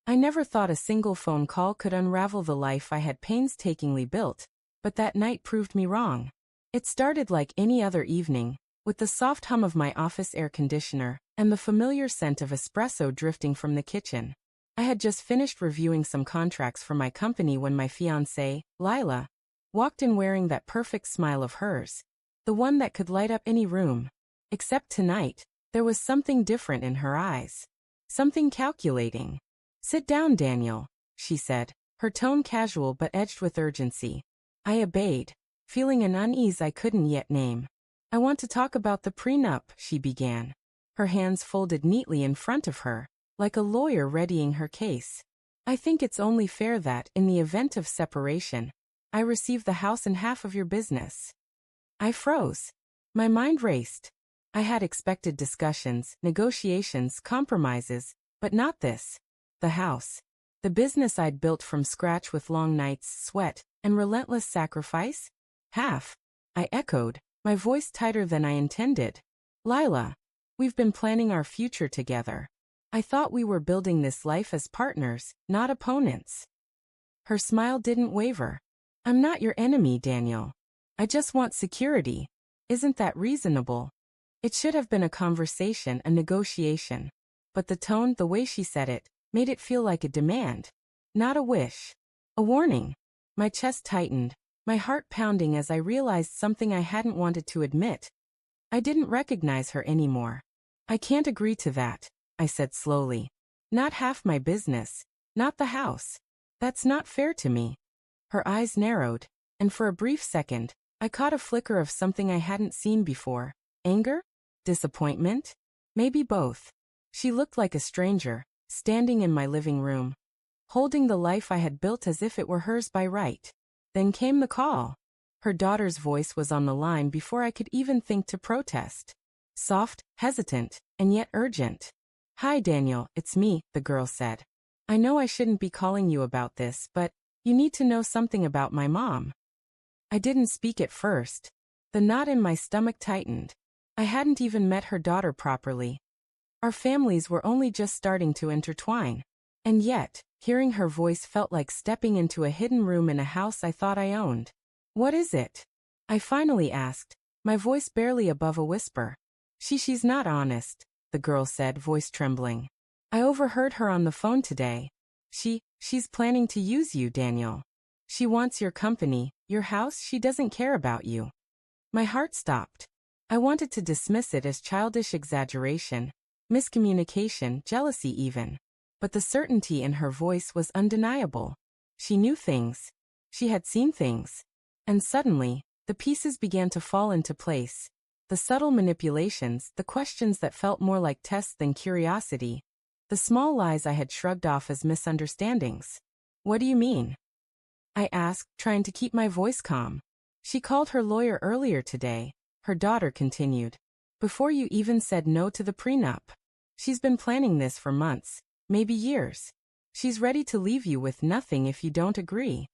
I never thought a single phone call could unravel the life I had painstakingly built, but that night proved me wrong. It started like any other evening, with the soft hum of my office air conditioner and the familiar scent of espresso drifting from the kitchen. I had just finished reviewing some contracts for my company when my fiancée, Lila, walked in wearing that perfect smile of hers, the one that could light up any room. Except tonight, there was something different in her eyes. Something calculating. "Sit down, Daniel," she said, her tone casual but edged with urgency. I obeyed, feeling an unease I couldn't yet name. "I want to talk about the prenup," she began, her hands folded neatly in front of her, like a lawyer readying her case. "I think it's only fair that, in the event of separation, I receive the house and half of your business." I froze. My mind raced. I had expected discussions, negotiations, compromises, but not this. The house. The business I'd built from scratch with long nights, sweat, and relentless sacrifice? "Half," I echoed, my voice tighter than I intended. "Lila, we've been planning our future together. I thought we were building this life as partners, not opponents." Her smile didn't waver. "I'm not your enemy, Daniel. I just want security. Isn't that reasonable?" It should have been a conversation, a negotiation. But the tone, the way she said it, made it feel like a demand. Not a wish. A warning. My chest tightened, my heart pounding as I realized something I hadn't wanted to admit. I didn't recognize her anymore. "I can't agree to that," I said slowly. "Not half my business. Not the house. That's not fair to me." Her eyes narrowed, and for a brief second, I caught a flicker of something I hadn't seen before. Anger? Disappointment? Maybe both. She looked like a stranger, standing in my living room, holding the life I had built as if it were hers by right. Then came the call. Her daughter's voice was on the line before I could even think to protest. Soft, hesitant, and yet urgent. "Hi, Daniel, it's me," the girl said. "I know I shouldn't be calling you about this, but you need to know something about my mom." I didn't speak at first. The knot in my stomach tightened. I hadn't even met her daughter properly. Our families were only just starting to intertwine. And yet, hearing her voice felt like stepping into a hidden room in a house I thought I owned. "What is it?" I finally asked, my voice barely above a whisper. She's not honest," the girl said, voice trembling. "I overheard her on the phone today. She's planning to use you, Daniel. She wants your company, your house. She doesn't care about you." My heart stopped. I wanted to dismiss it as childish exaggeration, miscommunication, jealousy even. But the certainty in her voice was undeniable. She knew things. She had seen things. And suddenly, the pieces began to fall into place. The subtle manipulations, the questions that felt more like tests than curiosity. The small lies I had shrugged off as misunderstandings. "What do you mean?" I asked, trying to keep my voice calm. "She called her lawyer earlier today," her daughter continued. "Before you even said no to the prenup. She's been planning this for months, maybe years. She's ready to leave you with nothing if you don't agree."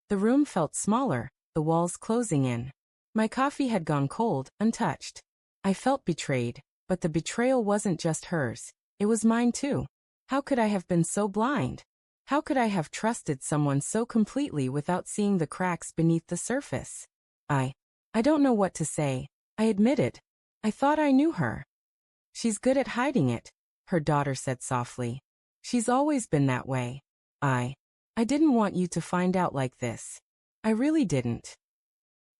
The room felt smaller, the walls closing in. My coffee had gone cold, untouched. I felt betrayed, but the betrayal wasn't just hers. It was mine too. How could I have been so blind? How could I have trusted someone so completely without seeing the cracks beneath the surface? I don't know what to say, I admitted. I thought I knew her. "She's good at hiding it," her daughter said softly. "She's always been that way. I didn't want you to find out like this. I really didn't."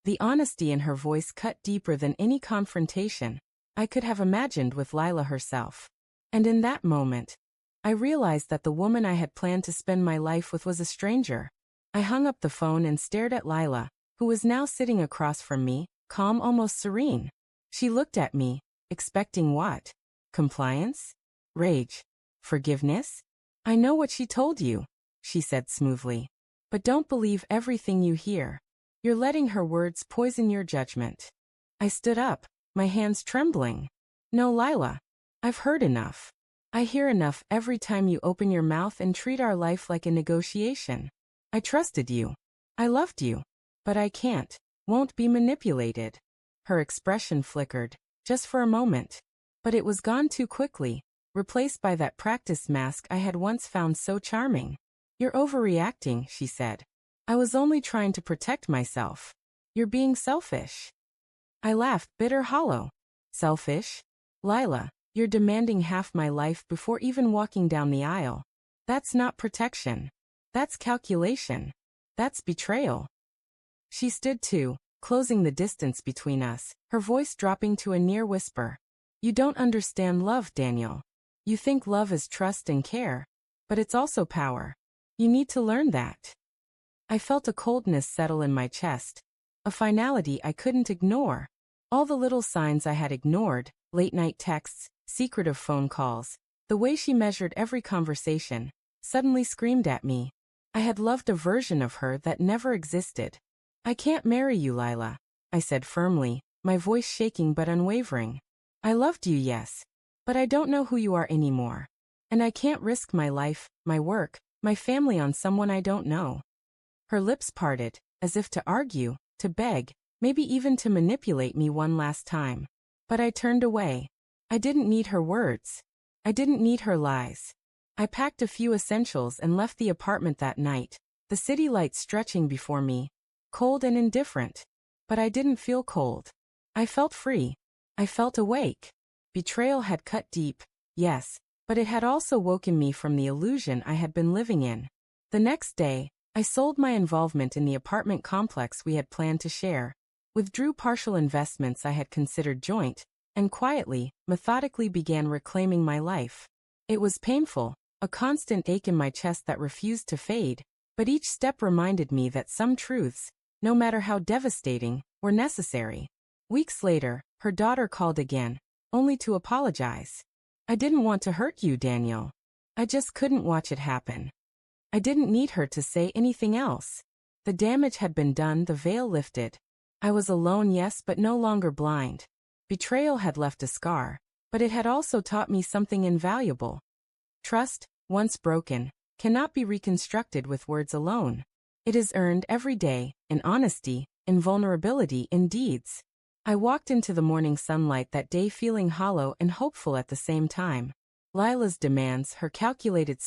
The honesty in her voice cut deeper than any confrontation I could have imagined with Lila herself. And in that moment, I realized that the woman I had planned to spend my life with was a stranger. I hung up the phone and stared at Lila, who was now sitting across from me, calm, almost serene. She looked at me, expecting what? Compliance? Rage? Forgiveness? "I know what she told you," she said smoothly. "But don't believe everything you hear. You're letting her words poison your judgment." I stood up, my hands trembling. "No, Lila. I've heard enough. I hear enough every time you open your mouth and treat our life like a negotiation. I trusted you. I loved you. But I won't be manipulated." Her expression flickered, just for a moment. But it was gone too quickly. replaced by that practice mask I had once found so charming. "You're overreacting," she said. "I was only trying to protect myself. You're being selfish." I laughed, bitter hollow. "Selfish? Lila, you're demanding half my life before even walking down the aisle. That's not protection. That's calculation. That's betrayal." She stood too, closing the distance between us, her voice dropping to a near whisper. "You don't understand love, Daniel. You think love is trust and care, but it's also power. You need to learn that." I felt a coldness settle in my chest, a finality I couldn't ignore. All the little signs I had ignored, late-night texts, secretive phone calls, the way she measured every conversation, suddenly screamed at me. I had loved a version of her that never existed. "I can't marry you, Lila," I said firmly, my voice shaking but unwavering. "I loved you, yes, but I don't know who you are anymore. And I can't risk my life, my work, my family on someone I don't know." Her lips parted, as if to argue, to beg, maybe even to manipulate me one last time. But I turned away. I didn't need her words. I didn't need her lies. I packed a few essentials and left the apartment that night, the city lights stretching before me, cold and indifferent. But I didn't feel cold. I felt free. I felt awake. Betrayal had cut deep, yes, but it had also woken me from the illusion I had been living in. The next day, I sold my involvement in the apartment complex we had planned to share, withdrew partial investments I had considered joint, and quietly, methodically began reclaiming my life. It was painful, a constant ache in my chest that refused to fade, but each step reminded me that some truths, no matter how devastating, were necessary. Weeks later, her daughter called again, only to apologize. "I didn't want to hurt you, Daniel. I just couldn't watch it happen." I didn't need her to say anything else. The damage had been done, the veil lifted. I was alone, yes, but no longer blind. Betrayal had left a scar, but it had also taught me something invaluable. Trust, once broken, cannot be reconstructed with words alone. It is earned every day, in honesty, in vulnerability, in deeds. I walked into the morning sunlight that day feeling hollow and hopeful at the same time. Lila's demands, her calculated